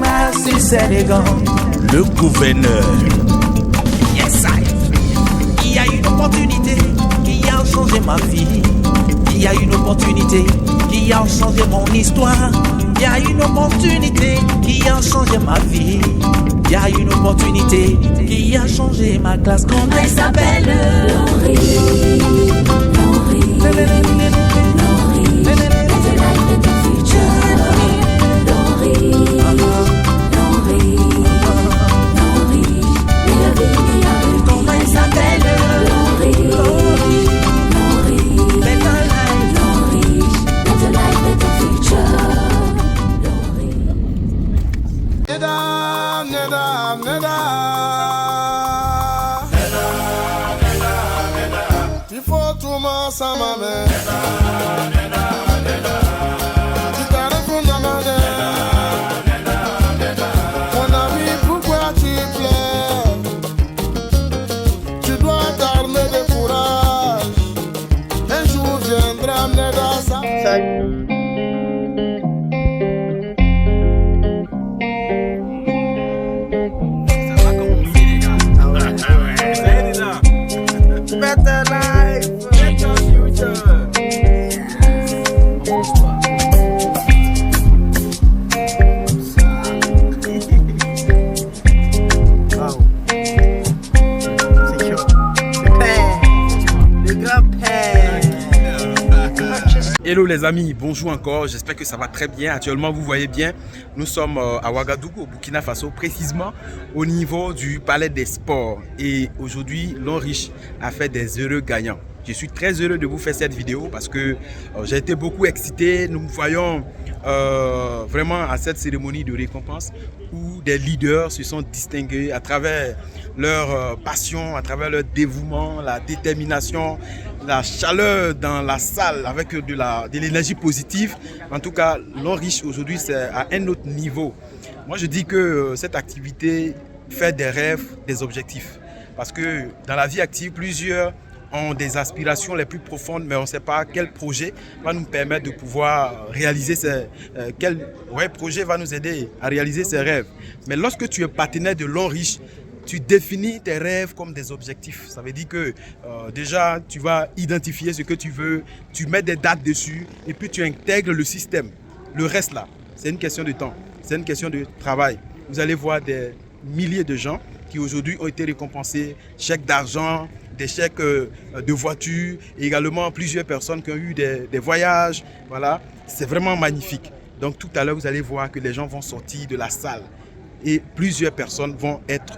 Merci Sénégal, le gouverneur. Yes, il y a une opportunité qui a changé ma vie. Il y a une opportunité qui a changé mon histoire. Il y a une opportunité qui a changé ma vie. Il y a une opportunité qui a changé ma classe. Comment elle s'appelle? Laurie. Il faut tout le ça ma mère. Mon ami, pourquoi tu pleures? Tu dois t'armer de courage. Un jour viendra Neda ça. Better life, better future. Wow. C'est chaud. Le père, le grand-père. Hello les amis, bonjour encore, j'espère que ça va très bien. Actuellement vous voyez bien, nous sommes à Ouagadougou, au Burkina Faso, précisément au niveau du palais des sports. Et aujourd'hui, l'Onriche a fait des heureux gagnants. Je suis très heureux de vous faire cette vidéo parce que j'ai été beaucoup excité. Nous voyons vraiment à cette cérémonie de récompense où des leaders se sont distingués à travers leur passion, à travers leur dévouement, la détermination, la chaleur dans la salle avec de l'énergie positive. En tout cas, l'Onriche aujourd'hui c'est à un autre niveau. Moi je dis que cette activité fait des rêves, des objectifs. Parce que dans la vie active, plusieurs ont des aspirations les plus profondes, mais on ne sait pas quel projet va nous permettre de pouvoir réaliser quel projet va nous aider à réaliser ces rêves. Mais lorsque tu es partenaire de l'Onriche, tu définis tes rêves comme des objectifs. Ça veut dire que déjà, tu vas identifier ce que tu veux, tu mets des dates dessus et puis tu intègres le système. Le reste là, c'est une question de temps, c'est une question de travail. Vous allez voir des milliers de gens qui aujourd'hui ont été récompensés, chèques d'argent, des chèques de voitures, et également plusieurs personnes qui ont eu des voyages. Voilà, c'est vraiment magnifique. Donc tout à l'heure, vous allez voir que les gens vont sortir de la salle et plusieurs personnes vont être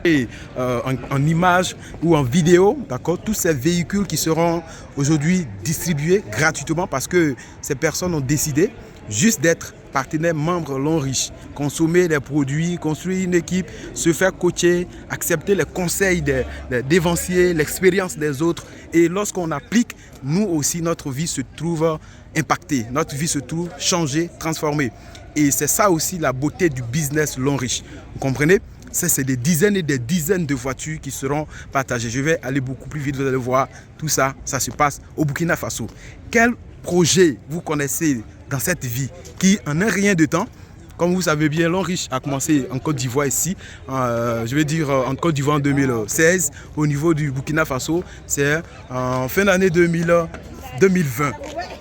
en images ou en vidéo, d'accord, tous ces véhicules qui seront aujourd'hui distribués gratuitement parce que ces personnes ont décidé juste d'être partenaires membres l'Onriche, consommer des produits, construire une équipe, se faire coacher, accepter les conseils des dévanciers, l'expérience des autres. Et lorsqu'on applique, nous aussi, notre vie se trouve impactée, notre vie se trouve changée, transformée. Et c'est ça aussi la beauté du business l'Onriche. Vous comprenez? C'est des dizaines et des dizaines de voitures qui seront partagées. Je vais aller beaucoup plus vite, vous allez voir tout ça, ça se passe au Burkina Faso. Quel projet vous connaissez dans cette vie qui, en un rien de temps, comme vous savez bien, l'Onriche a commencé en Côte d'Ivoire ici, je vais dire en Côte d'Ivoire en 2016, au niveau du Burkina Faso, c'est en fin d'année 2020.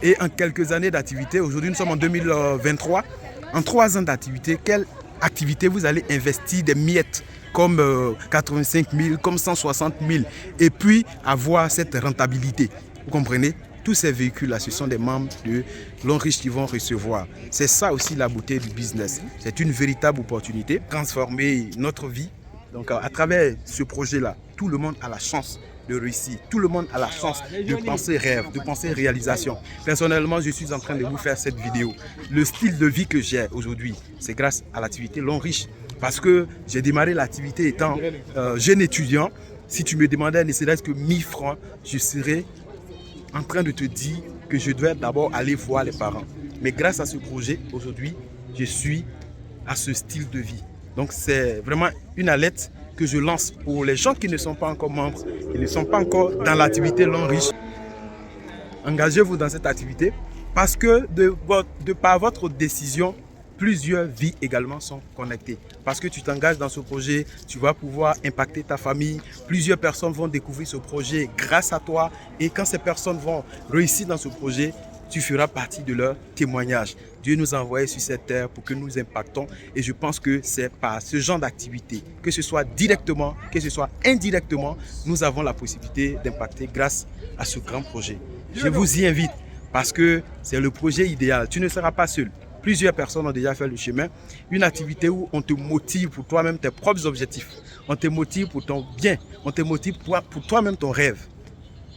Et en quelques années d'activité, aujourd'hui nous sommes en 2023, en 3 ans d'activité, quelle activité vous allez investir des miettes comme 85 000, comme 160 000 et puis avoir cette rentabilité, vous comprenez? Tous ces véhicules-là, ce sont des membres de l'Onriche qui vont recevoir. C'est ça aussi la beauté du business. C'est une véritable opportunité, transformer notre vie. Donc à travers ce projet-là, tout le monde a la chance de réussir. Tout le monde a la chance de penser rêve, de penser réalisation. Personnellement, je suis en train de vous faire cette vidéo. Le style de vie que j'ai aujourd'hui, c'est grâce à l'activité l'Onriche. Parce que j'ai démarré l'activité étant jeune étudiant. Si tu me demandais ne serait-ce que 1000 francs, je serais en train de te dire que je devais d'abord aller voir les parents. Mais grâce à ce projet, aujourd'hui, je suis à ce style de vie. Donc c'est vraiment une alerte que je lance pour les gens qui ne sont pas encore membres, qui ne sont pas encore dans l'activité l'Onriche. Engagez-vous dans cette activité Parce que de par votre décision, plusieurs vies également sont connectées. Parce que tu t'engages dans ce projet, tu vas pouvoir impacter ta famille. Plusieurs personnes vont découvrir ce projet grâce à toi. Et quand ces personnes vont réussir dans ce projet, tu feras partie de leur témoignage. Dieu nous a envoyés sur cette terre pour que nous impactons. Et je pense que c'est par ce genre d'activité, que ce soit directement, que ce soit indirectement, nous avons la possibilité d'impacter grâce à ce grand projet. Je vous y invite parce que c'est le projet idéal. Tu ne seras pas seul. Plusieurs personnes ont déjà fait le chemin. Une activité où on te motive pour toi-même tes propres objectifs. On te motive pour ton bien. On te motive pour toi-même ton rêve.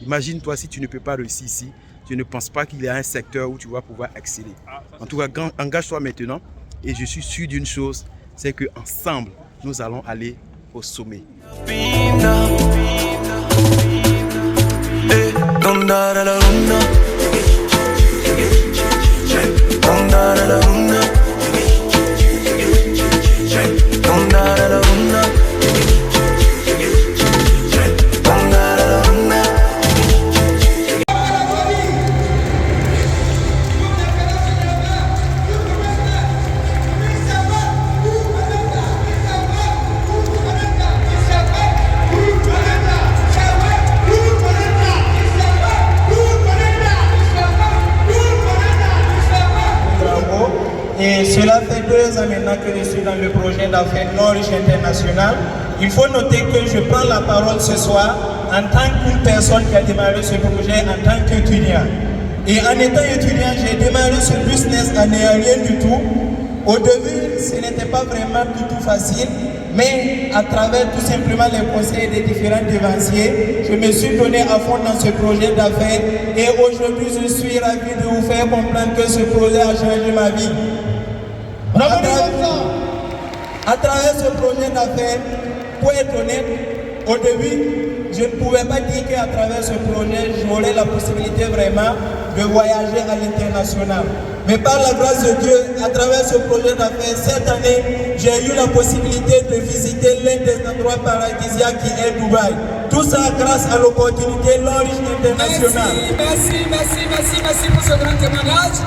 Imagine-toi si tu ne peux pas réussir ici. Je ne pense pas qu'il y a un secteur où tu vas pouvoir exceller. En tout cas, engage-toi maintenant. Et je suis sûr d'une chose, c'est qu'ensemble, nous allons aller au sommet. Et cela fait 2 ans maintenant que je suis dans le projet d'affaires Norwich International. Il faut noter que je prends la parole ce soir en tant qu'une personne qui a démarré ce projet en tant qu'étudiant. Et en étant étudiant, j'ai démarré ce business en n'ayant rien du tout. Au début, ce n'était pas vraiment du tout facile, mais à travers tout simplement les conseils des différents dévanciers, je me suis donné à fond dans ce projet d'affaires et aujourd'hui, je suis ravi de vous faire comprendre que ce projet a changé ma vie. À travers ce projet d'affaires, pour être honnête, au début, je ne pouvais pas dire qu'à travers ce projet, j'aurais la possibilité vraiment de voyager à l'international. Mais par la grâce de Dieu, à travers ce projet d'affaires, cette année, j'ai eu la possibilité de visiter l'un des endroits paradisiaques qui est Dubaï. Tout ça grâce à l'opportunité Norwich International. Merci pour ce grand témoignage.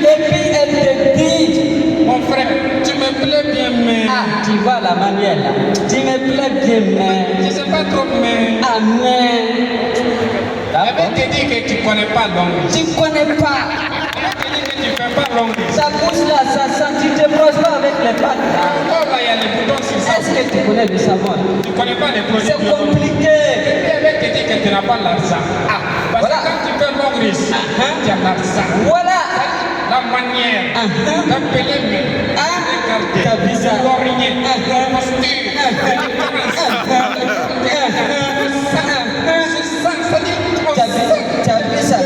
Et puis elle te dit, Mon frère, tu me plais bien, mais... ah, tu vois la manière là, tu me plais bien, mais... Je sais pas trop, mais... ah, mais... Elle te dit que tu connais pas l'anglais. Tu connais pas. Elle te dit que tu fais pas l'anglais. Ça pousse là, ça sent, tu te brosses pas avec les pattes là. Oh là, il y a les boutons sur ça. Est-ce que tu connais le savon? Tu connais pas les produits. C'est compliqué. Et elle te dit que tu n'as pas l'argent. Ah, Parce voilà. que quand tu fais l'anglais, tu as l'argent. Voilà. La manière d'appeler mes Kabisa. l'origine, Tu as vu ça?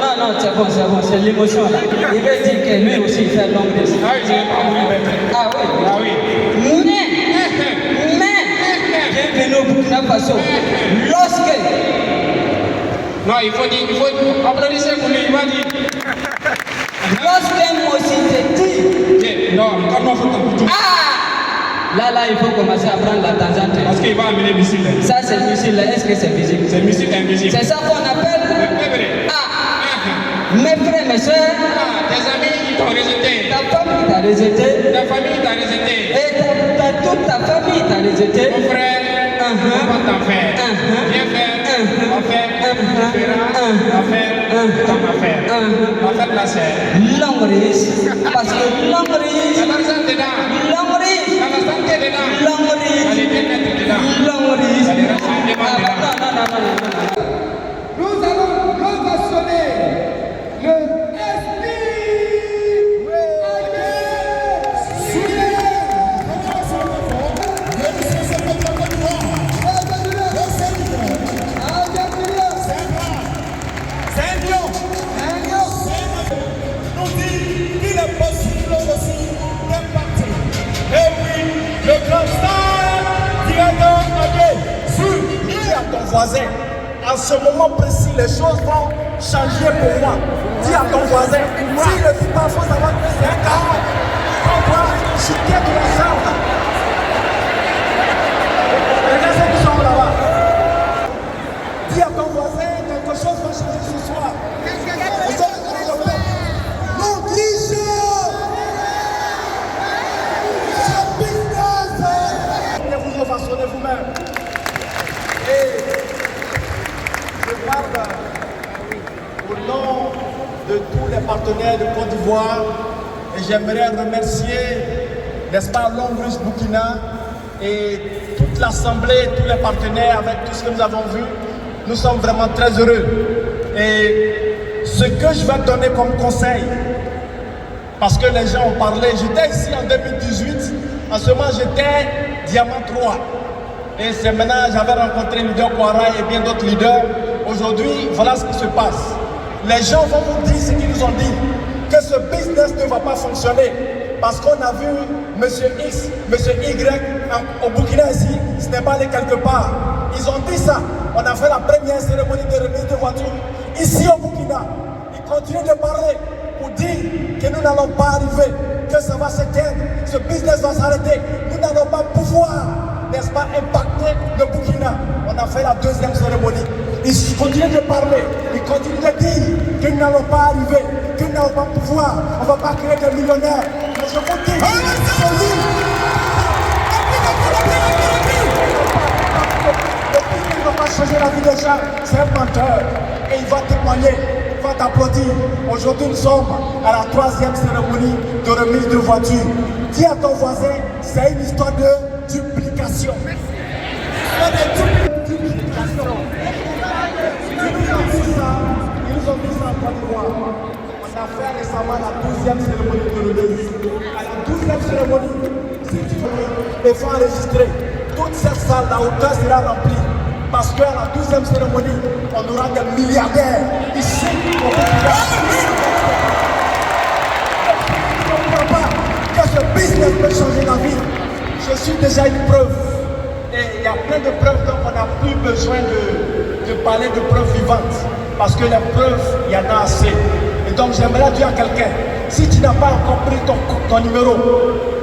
Ah non, c'est bon, c'est l'émotion là. Il veut dire que lui aussi il fait l'anglais. Ah oui, j'ai pas voulu mettre. Ah oui. Ah oui. Mais, bienvenue au Burkina Faso. Lorsque, Non, il faut applaudissez pour lui, il va dire. lorsqu'un mot te dit, Non, comment faut t'en ah, là, il faut commencer à prendre la tangente. Parce qu'il va amener missile. Ça, c'est le missile là. Est-ce que c'est visible? C'est missile invisible. C'est ça qu'on appelle. C'est vrai. Ah, mes frères, mes soeurs, Ah, tes amis, ils t'ont rejeté. ta femme t'a rejeté. Ta famille t'a rejeté. Et toute ta famille t'a rejeté. Mon frère, on va t'en faire. Viens faire. On va faire. Tu feras. On va faire. Ton affaire. On va faire la serre. L'angris, parce que Il y a l'angris, l'argent dedans. l'angris, Il y a la santé dedans. Il y a l'angris, les bien-être dedans. l'angris. Il y a les renseignements dedans. Non. Nous allons revationner le nous dit qu'il est possible aussi d'impacter. Et oui, le grand star directeur Adé, sur, dis à ton voisin, à ce moment précis, les choses vont changer pour moi. Dis à ton voisin, s'il ne dit pas, il faut savoir que c'est un cas. On doit chuter de la chambre. Regarde ceux qui sont là-bas. Dis à ton voisin, quelque chose va changer ce soir. Non, vous façonnez vous-même. Et je parle au nom de tous les partenaires de Côte d'Ivoire et j'aimerais remercier, n'est-ce pas, Longrich Burkina et toute l'Assemblée, tous les partenaires avec tout ce que nous avons vu. Nous sommes vraiment très heureux. Et ce que je vais donner comme conseil, parce que les gens ont parlé, j'étais ici en 2018, en ce moment j'étais Diamant 3. Et c'est maintenant, j'avais rencontré le leader Kouara et bien d'autres leaders. Aujourd'hui, voilà ce qui se passe. Les gens vont vous dire ce qu'ils nous ont dit, que ce business ne va pas fonctionner. Parce qu'on a vu M. X, M. Y au Burkina ici, ce n'est pas allé quelque part. Ils ont dit ça. On a fait la première cérémonie de remise de voitures ici au Burkina. Ils continuent de parler pour dire que nous n'allons pas arriver, que ça va s'éteindre, ce business va s'arrêter. Nous n'allons pas pouvoir, n'est-ce pas, impacter le Burkina. On a fait la deuxième cérémonie. Ils continuent de parler, ils continuent de dire que nous n'allons pas arriver, que nous n'allons pas pouvoir, on ne va pas créer des millionnaires. Mais je vous dis, il ne va pas changer la vie des gens, c'est un menteur. Et il va témoigner, il va t'applaudir. Aujourd'hui, nous sommes à la troisième cérémonie de remise de voiture. Dis à ton voisin, c'est une histoire de duplication. Ils nous ont dit ça en Côte d'Ivoire. On a fait récemment la 12e cérémonie de remise. À la 12e cérémonie, si tu veux, il faut enregistrer. Toute cette salle, la hauteur sera remplie. Parce qu'à la 12e cérémonie, on aura des milliardaires ici au Burkina. Je ne crois pas que ce business peut changer la vie. Je suis déjà une preuve. Et il y a plein de preuves, donc on n'a plus besoin de parler de preuves vivantes. Parce que les preuves, il y en a assez. Et donc j'aimerais dire à quelqu'un, si tu n'as pas encore pris ton numéro,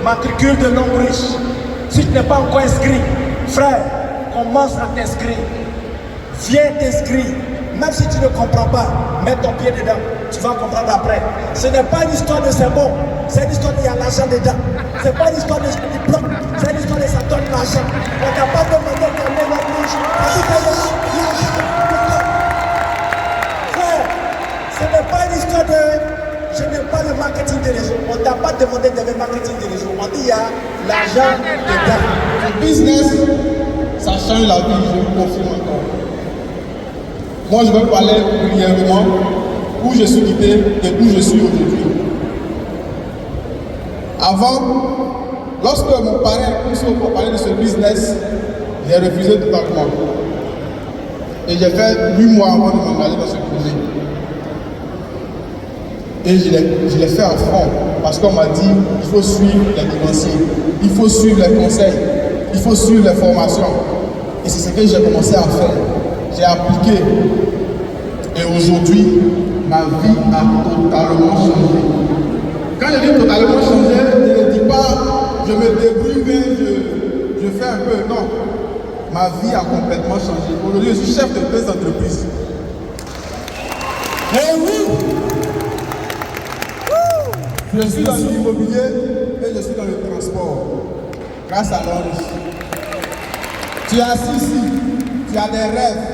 matricule de Longrich, si tu n'es pas encore inscrit, frère, commence à t'inscrire. Viens t'inscrire. Même si tu ne comprends pas, mets ton pied dedans. Tu vas comprendre après. Ce n'est pas une histoire de c'est bon. C'est une histoire d'il y a l'argent dedans. Ce n'est pas une histoire de diplôme. C'est une histoire de ça donne l'argent. On n'a pas demandé qu'elle ait Longrich. Frère, ce n'est pas une histoire de je n'ai pas le marketing des réseaux. On ne t'a pas demandé de le marketing des réseaux. On dit il y a l'argent dedans. Le business, ça change la vie, je vous confirme encore. Moi, je veux parler brièvement où je suis quitté et où je suis aujourd'hui. Avant, lorsque mon parrain a poussé pour parler de ce business, j'ai refusé totalement. Et j'ai fait 8 mois avant de m'engager dans ce projet. Et je l'ai fait à fond parce qu'on m'a dit il faut suivre les financiers, il faut suivre les conseils, il faut suivre les formations. Et c'est ce que j'ai commencé à faire. J'ai appliqué. Et aujourd'hui, ma vie a totalement changé. Quand je dis totalement changé, je ne dis pas je me débrouille bien, je fais un peu. Non. Ma vie a complètement changé. Aujourd'hui, je suis chef de 2 entreprises. Eh oui! Je suis dans l'immobilier et je suis dans le transport. Grâce à Longrich. Tu es assis ici, tu as des rêves,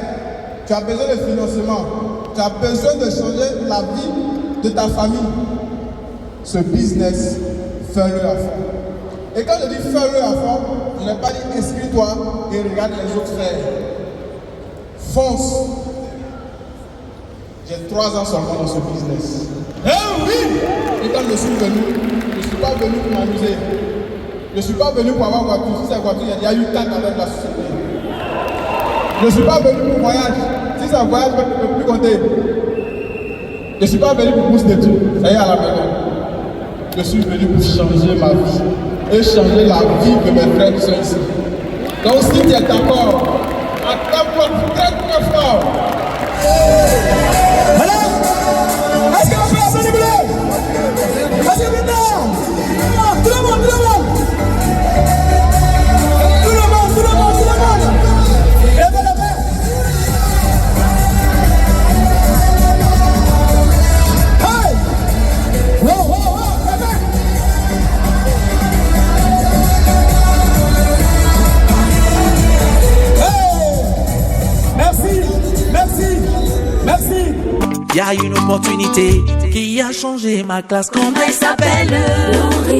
tu as besoin de financement, tu as besoin de changer la vie de ta famille. Ce business, fais-le à fond. Et quand je dis fais-le à fond, je n'ai pas dit inscris-toi et regarde les autres faire. Fonce. J'ai 3 ans seulement dans ce business. Eh oui! Et quand je suis venu, je ne suis pas venu pour m'amuser. Je ne suis pas venu pour avoir voiture. Si c'est voiture, il y a eu 4 avec la société. Je ne suis pas venu pour voyage. Si c'est un voyage, je ne peux plus compter. Je ne suis pas venu pour pousser des trucs. Ça y est à la maison. Je suis venu pour changer ma vie. Et changer la vie de mes frères qui sont ici. Donc si tu es d'accord, acclame-toi très très fort. Voilà. il y a une opportunité qui a changé ma classe. Comment Elle s'appelle Laurie.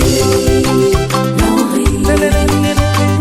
Laurie.